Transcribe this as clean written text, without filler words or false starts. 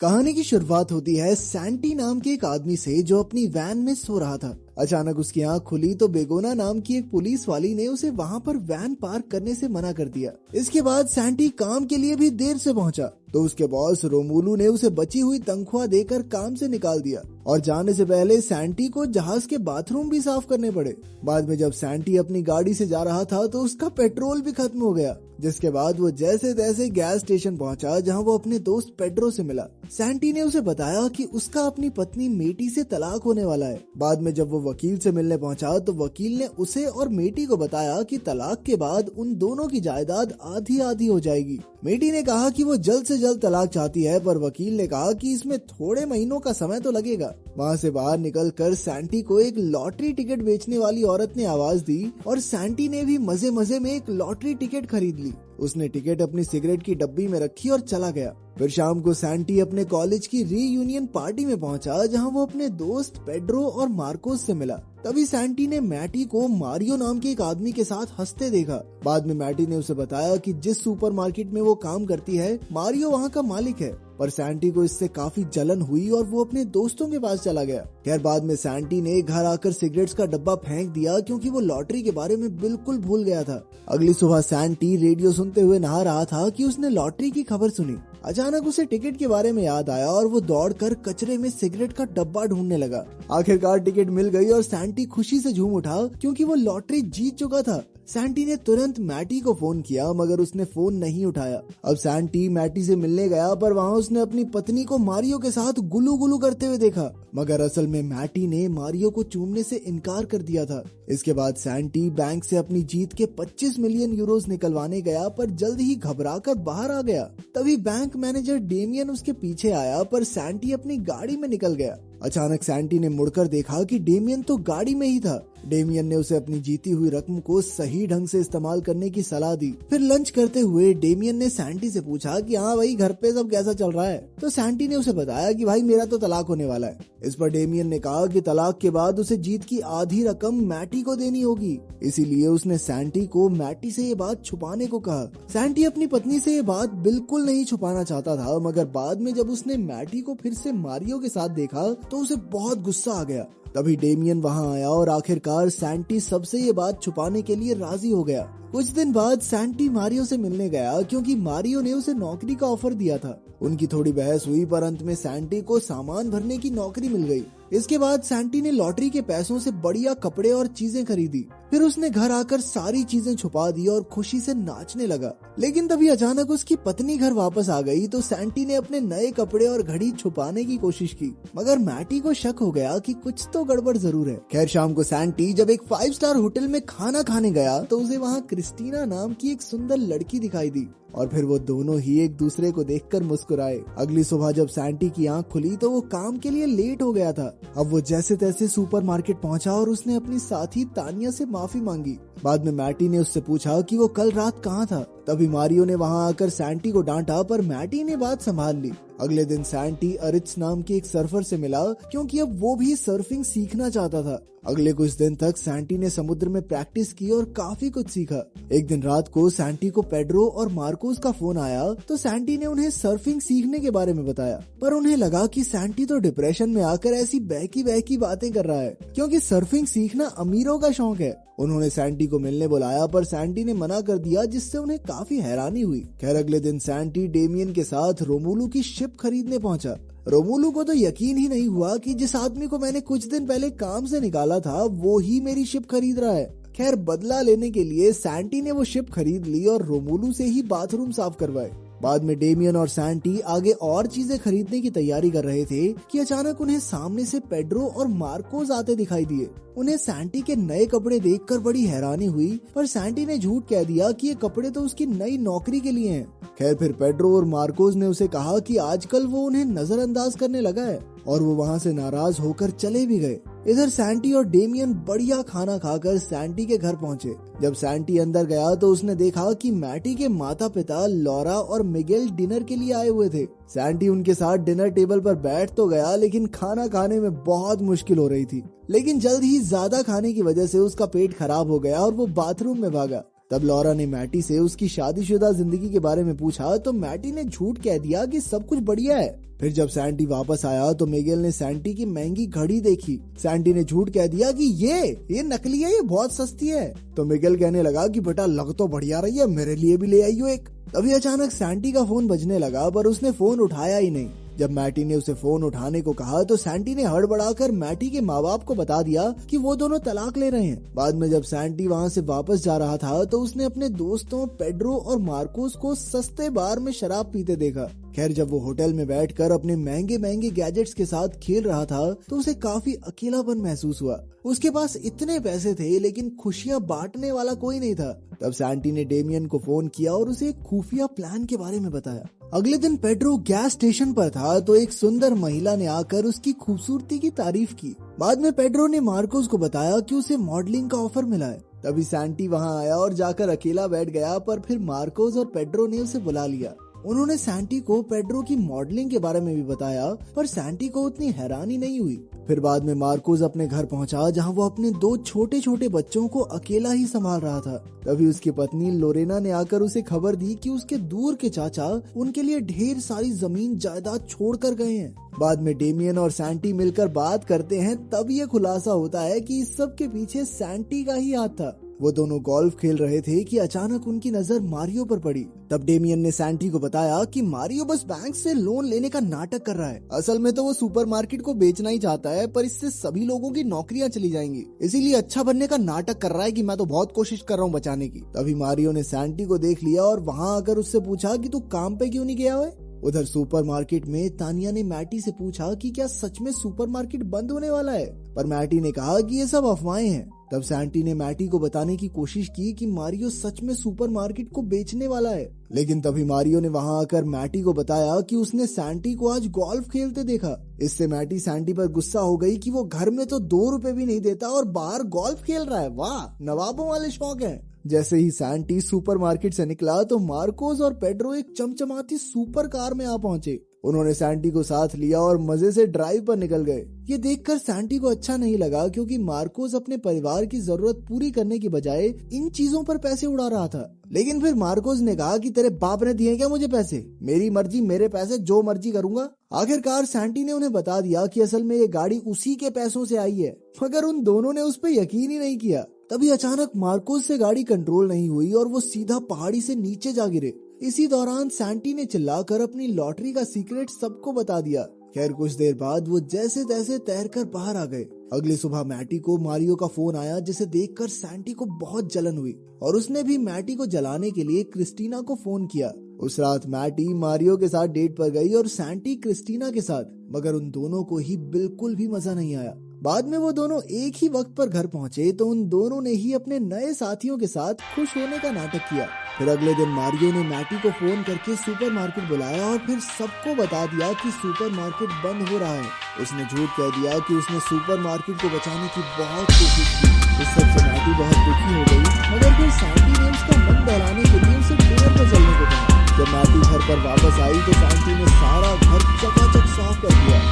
कहानी की शुरुआत होती है सैंटी नाम के एक आदमी से जो अपनी वैन में सो रहा था। अचानक उसकी आंख खुली तो बेगोना नाम की एक पुलिस वाली ने उसे वहां पर वैन पार्क करने से मना कर दिया। इसके बाद सैंटी काम के लिए भी देर से पहुंचा तो उसके बॉस रोमुलू ने उसे बची हुई तनख्वाह देकर काम से निकाल दिया और जाने से पहले सैंटी को जहाज के बाथरूम भी साफ करने पड़े। बाद में जब सैंटी अपनी गाड़ी से जा रहा था तो उसका पेट्रोल भी खत्म हो गया, जिसके बाद वो जैसे तैसे गैस स्टेशन पहुंचा जहां वो अपने दोस्त पेड्रो से मिला। सैंटी ने उसे बताया कि उसका अपनी पत्नी मेटी से तलाक होने वाला है। बाद में जब वो वकील से मिलने पहुंचा तो वकील ने उसे और मेटी को बताया कि तलाक के बाद उन दोनों की जायदाद आधी आधी हो जाएगी। मेटी ने कहा कि वो जल्द से जल्द तलाक चाहती है, पर वकील ने कहा कि इसमें थोड़े महीनों का समय तो लगेगा। वहाँ से बाहर निकलकर सैंटी को एक लॉटरी टिकट बेचने वाली औरत ने आवाज दी और सैंटी ने भी मजे मजे में एक लॉटरी टिकट खरीद ली। उसने टिकट अपनी सिगरेट की डब्बी में रखी और चला गया। फिर शाम को सैंटी अपने कॉलेज की रीयूनियन पार्टी में पहुंचा जहां वो अपने दोस्त पेड्रो और मार्कोस से मिला। तभी सैंटी ने मैटी को मारियो नाम के एक आदमी के साथ हंसते देखा। बाद में मैटी ने उसे बताया कि जिस सुपरमार्केट में वो काम करती है मारियो वहाँ का मालिक है, पर सैंटी को इससे काफी जलन हुई और वो अपने दोस्तों के पास चला गया। खैर बाद में सैंटी ने घर आकर सिगरेट्स का डब्बा फेंक दिया क्योंकि वो लॉटरी के बारे में बिल्कुल भूल गया था। अगली सुबह सैंटी रेडियो सुनते हुए नहा रहा था कि उसने लॉटरी की खबर सुनी। अचानक उसे टिकट के बारे में याद आया और वो दौड़कर कचरे में सिगरेट का डब्बा ढूंढने लगा। आखिरकार टिकट मिल गई और सैंटी खुशी से झूम उठा क्योंकि वो लॉटरी जीत चुका था। सैंटी ने तुरंत मैटी को फोन किया मगर उसने फोन नहीं उठाया। अब सैंटी मैटी से मिलने गया पर वहाँ उसने अपनी पत्नी को मारियो के साथ गुलू गुलू करते हुए देखा, मगर असल में मैटी ने मारियो को चूमने से इनकार कर दिया था। इसके बाद सैंटी बैंक से अपनी जीत के 25 मिलियन यूरोस निकलवाने गया पर जल्द ही घबराकर बाहर आ गया। तभी बैंक मैनेजर डेमियन उसके पीछे आया पर सैंटी अपनी गाड़ी में निकल गया। अचानक सैंटी ने मुड़कर देखा कि डेमियन तो गाड़ी में ही था। डेमियन ने उसे अपनी जीती हुई रकम को सही ढंग से इस्तेमाल करने की सलाह दी। फिर लंच करते हुए डेमियन ने सैंटी से पूछा कि हाँ भाई घर पे सब कैसा चल रहा है। तो सैंटी ने उसे बताया कि भाई मेरा तो तलाक होने वाला है। इस पर डेमियन ने कहा कि तलाक के बाद उसे जीत की आधी रकम मैटी को देनी होगी, इसीलिए उसने सैंटी को मैटी से ये बात छुपाने को कहा। सैंटी अपनी पत्नी से ये बात बिल्कुल नहीं छुपाना चाहता था, मगर बाद में जब उसने मैटी को फिर से मारियो के साथ देखा तो उसे बहुत गुस्सा आ गया। तभी डेमियन वहां आया और आखिरकार सैंटी सबसे ये बात छुपाने के लिए राजी हो गया। कुछ दिन बाद सैंटी मारियो से मिलने गया क्योंकि मारियो ने उसे नौकरी का ऑफर दिया था। उनकी थोड़ी बहस हुई पर अंत में सैंटी को सामान भरने की नौकरी मिल गई। इसके बाद सैंटी ने लॉटरी के पैसों से बढ़िया कपड़े और चीजें खरीदी। फिर उसने घर आकर सारी चीजें छुपा दी और खुशी से नाचने लगा। लेकिन तभी अचानक उसकी पत्नी घर वापस आ गई तो सैंटी ने अपने नए कपड़े और घड़ी छुपाने की कोशिश की, मगर मैटी को शक हो गया कि कुछ तो गड़बड़ जरूर है। खैर शाम को सैंटी जब एक 5 स्टार होटल में खाना खाने गया तो उसे वहाँ क्रिस्टीना नाम की एक सुंदर लड़की दिखाई दी और फिर वो दोनों ही एक दूसरे को देखकर मुस्कुराए। अगली सुबह जब सैंटी की आंख खुली तो वो काम के लिए लेट हो गया था। अब वो जैसे तैसे सुपरमार्केट पहुंचा और उसने अपनी साथी तानिया से माफी मांगी। बाद में मैटी ने उससे पूछा कि वो कल रात कहाँ था। तभी मारियो ने वहां आकर सैंटी को डांटा पर मैटी ने बात संभाल ली। अगले दिन सैंटी अरिट्स नाम के एक सर्फर से मिला क्योंकि अब वो भी सर्फिंग सीखना चाहता था। अगले कुछ दिन तक सैंटी ने समुद्र में प्रैक्टिस की और काफी कुछ सीखा। एक दिन रात को सैंटी को पेड्रो और मार्कोस का फोन आया तो सैंटी ने उन्हें सर्फिंग सीखने के बारे में बताया, पर उन्हें लगा कि सैंटी तो डिप्रेशन में आकर ऐसी बहकी बहकी बातें कर रहा है क्योंकि सर्फिंग सीखना अमीरों का शौक है। उन्होंने सैंटी को मिलने बुलाया पर सैंटी ने मना कर दिया, जिससे उन्हें काफी हैरानी हुई। खैर अगले दिन सैंटी डेमियन के साथ रोमुलू की शिप खरीदने पहुंचा। रोमुलू को तो यकीन ही नहीं हुआ कि जिस आदमी को मैंने कुछ दिन पहले काम से निकाला था वो ही मेरी शिप खरीद रहा है। खैर बदला लेने के लिए सैंटी ने वो शिप खरीद ली और रोमुलू से ही बाथरूम साफ करवाए। बाद में डेमियन और सैंटी आगे और चीजें खरीदने की तैयारी कर रहे थे कि अचानक उन्हें सामने से पेड्रो और मार्कोस आते दिखाई दिए। उन्हें सैंटी के नए कपड़े देखकर बड़ी हैरानी हुई, पर सैंटी ने झूठ कह दिया कि ये कपड़े तो उसकी नई नौकरी के लिए हैं। खैर फिर पेड्रो और मार्कोस ने उसे कहा कि आजकल वो उन्हें नजरअंदाज करने लगा है और वो वहाँ से नाराज होकर चले भी गए। इधर सैंटी और डेमियन बढ़िया खाना खाकर सैंटी के घर पहुँचे। जब सैंटी अंदर गया तो उसने देखा कि मैटी के माता पिता लॉरा और मिगेल डिनर के लिए आए हुए थे। सैंटी उनके साथ डिनर टेबल पर बैठ तो गया लेकिन खाना खाने में बहुत मुश्किल हो रही थी। लेकिन जल्द ही ज्यादा खाने की वजह से उसका पेट खराब हो गया और वो बाथरूम में भागा। तब लॉरा ने मैटी से उसकी शादीशुदा जिंदगी के बारे में पूछा तो मैटी ने झूठ कह दिया कि सब कुछ बढ़िया है। फिर जब सैंटी वापस आया तो मिगेल ने सैंटी की महंगी घड़ी देखी। सैंटी ने झूठ कह दिया कि ये नकली है, ये बहुत सस्ती है। तो मिगेल कहने लगा कि बेटा लग तो बढ़िया रही है, मेरे लिए भी ले आइयो एक। तभी अचानक सैंटी का फोन बजने लगा पर उसने फोन उठाया ही नहीं। जब मैटी ने उसे फोन उठाने को कहा तो सैंटी ने हड़बड़ाकर मैटी के माँ बाप को बता दिया कि वो दोनों तलाक ले रहे हैं। बाद में जब सैंटी वहाँ से वापस जा रहा था तो उसने अपने दोस्तों पेड्रो और मार्कोस को सस्ते बार में शराब पीते देखा। खैर जब वो होटल में बैठकर अपने महंगे महंगे गैजेट्स के साथ खेल रहा था तो उसे काफी अकेलापन महसूस हुआ। उसके पास इतने पैसे थे लेकिन खुशियाँ बांटने वाला कोई नहीं था। तब सैंटी ने डेमियन को फोन किया और उसे एक खुफिया प्लान के बारे में बताया। अगले दिन पेड्रो गैस स्टेशन पर था तो एक सुंदर महिला ने आकर उसकी खूबसूरती की तारीफ की। बाद में पेड्रो ने मार्कोस को बताया कि उसे मॉडलिंग का ऑफर मिला है। तभी सैंटी वहां आया और जाकर अकेला बैठ गया, पर फिर मार्कोस और पेड्रो ने उसे बुला लिया। उन्होंने सैंटी को पेड्रो की मॉडलिंग के बारे में भी बताया, पर सैंटी को उतनी हैरानी नहीं हुई। फिर बाद में मार्कोस अपने घर पहुंचा जहां वो अपने 2 छोटे छोटे बच्चों को अकेला ही संभाल रहा था। तभी उसकी पत्नी लोरेना ने आकर उसे खबर दी कि उसके दूर के चाचा उनके लिए ढेर सारी जमीन जायदाद छोड़कर गए हैं। बाद में डेमियन और सैंटी मिलकर बात करते हैं, तब ये खुलासा होता है कि इस सब के पीछे सैंटी का ही हाथ था। वो दोनों गोल्फ खेल रहे थे कि अचानक उनकी नजर मारियो पर पड़ी। तब डेमियन ने सैंटी को बताया कि मारियो बस बैंक से लोन लेने का नाटक कर रहा है। असल में तो वो सुपरमार्केट को बेचना ही चाहता है, पर इससे सभी लोगों की नौकरियां चली जाएंगी, इसीलिए अच्छा बनने का नाटक कर रहा है कि मैं तो बहुत कोशिश कर रहा हूँ बचाने की। तभी मारियो ने सैंटी को देख लिया और वहाँ आकर उससे पूछा कि तू काम पे क्यों नहीं गया है। उधर सुपरमार्केट में तानिया ने मैटी से पूछा कि क्या सच में सुपरमार्केट बंद होने वाला है, पर मैटी ने कहा कि ये सब अफवाहें हैं। तब सैंटी ने मैटी को बताने की कोशिश की कि मारियो सच में सुपरमार्केट को बेचने वाला है, लेकिन तभी मारियो ने वहां आकर मैटी को बताया कि उसने सैंटी को आज गोल्फ खेलते देखा। इससे मैटी सैंटी पर गुस्सा हो गई कि वो घर में तो 2 रुपए भी नहीं देता और बाहर गोल्फ खेल रहा है। वाह, नवाबों वाले शौक हैं। जैसे ही सैंटी सुपरमार्केट से निकला तो मार्कोस और पेड्रो एक चमचमाती सुपर कार में आ पहुंचे। उन्होंने सैंटी को साथ लिया और मजे से ड्राइव पर निकल गए। ये देखकर सैंटी को अच्छा नहीं लगा, क्योंकि मार्कोस अपने परिवार की जरूरत पूरी करने की बजाय इन चीजों पर पैसे उड़ा रहा था। लेकिन फिर मार्कोस ने कहा कि तेरे बाप ने दिए क्या मुझे पैसे, मेरी मर्जी, मेरे पैसे, जो मर्जी करूंगा। आखिरकार सैंटी ने उन्हें बता दिया कि असल में ये गाड़ी उसी के पैसों से आई है, मगर उन दोनों ने उस पर यकीन ही नहीं किया। तभी अचानक मार्कोस से गाड़ी कंट्रोल नहीं हुई और वो सीधा पहाड़ी से नीचे जा गिरे। इसी दौरान सैंटी ने चिल्लाकर अपनी लॉटरी का सीक्रेट सबको बता दिया। खैर कुछ देर बाद वो जैसे तैसे तैरकर बाहर आ गए। अगली सुबह मैटी को मारियो का फोन आया, जिसे देखकर सैंटी को बहुत जलन हुई और उसने भी मैटी को जलाने के लिए क्रिस्टीना को फोन किया। उस रात मैटी मारियो के साथ डेट पर गई और सैंटी क्रिस्टीना के साथ, मगर उन दोनों को ही बिल्कुल भी मजा नहीं आया। बाद में वो दोनों एक ही वक्त पर घर पहुंचे तो उन दोनों ने ही अपने नए साथियों के साथ खुश होने का नाटक किया। फिर अगले दिन मारियो ने मैटी को फोन करके सुपरमार्केट बुलाया और फिर सबको बता दिया कि सुपरमार्केट बंद हो रहा है। उसने झूठ कह दिया कि उसने सुपरमार्केट को बचाने की बहुत कोशिश की। इस सबसे मैटी बहुत दुखी हो गई, मगर फिर सैंटी ने उसका मन बहलाने के लिए उसे डिनर पर चलने को कहा। जब मैटी घर पर वापस आई तो सैंटी ने सारा घर चकाचक साफ कर दिया।